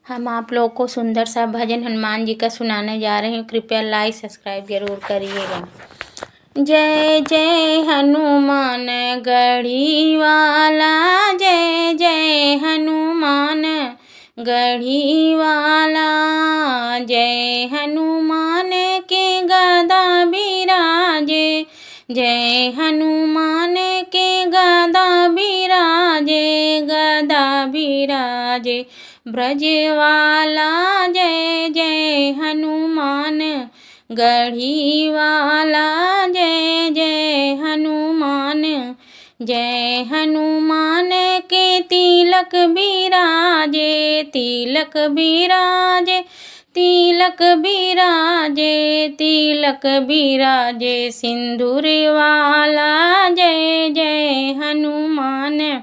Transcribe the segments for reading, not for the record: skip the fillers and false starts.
हम आप लोग को सुंदर सा भजन हनुमान जी का सुनाने जा रहे हैं। कृपया लाइक सब्सक्राइब जरूर करिएगा। जय जय हनुमान गढ़ी वाला, जय जय हनुमान गढ़ी वाला, जय हनुमान के गदा बिराजे, जय हनुमान के गदा बिराजे, गदा बिराजे ब्रजवाला, जय जय हनुमान गढ़ी वाला, जय जय हनुमान, जय हनुमान के तिलक बिराजे, तिलक बिराजे, तिलक बिराजे, तिलक बिराजे सिंदूर वाला, जय जय हनुमान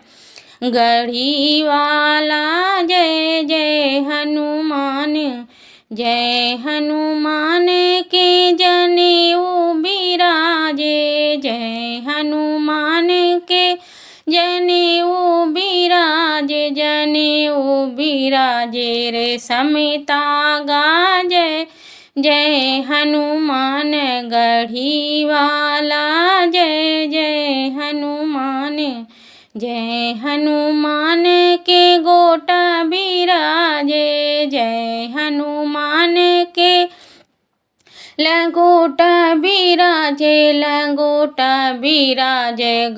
गढ़ी वाला, जय जय हनुमान, जय हनुमान के जनेऊ बिराजे, जय हनुमान के जनेऊ बिराजे, जनेऊ बिराजे रेशम तागा, जय जय हनुमान गढ़ी वाला, जय जय हनुमान, जय हनुमान के गोटा बिराजे, जय हनुमान के लंगोटा बिराजे, लंगोटा बिराजे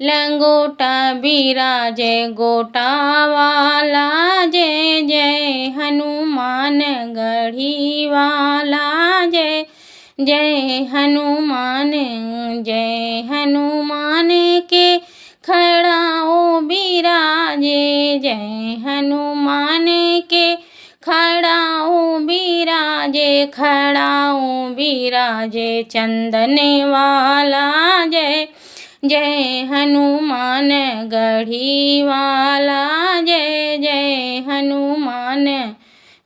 लंगोटा बिराजे गोटा वाला, जय जय हनुमान गढ़ी वाला, जय जय हनुमान, जय हनुमान के खड़ाओ बिराजे, जय हनुमान के खड़ाओ बिराजे, खड़ाओ बिराजे चंदन वाला, जय जय हनुमान गढ़ी वाला, जय जय हनुमान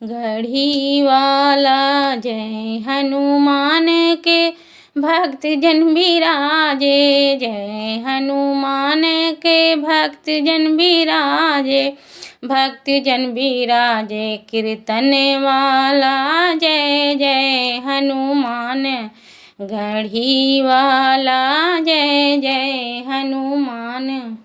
गढ़ी वाला, जय हनुमान के भक्त जन बिराजे, जय हनुमान के भक्त जन बिराजे, भक्त जन बिराजे कीर्तन वाला, जय जय हनुमान गढ़ी वाला, जय जय हनुमान।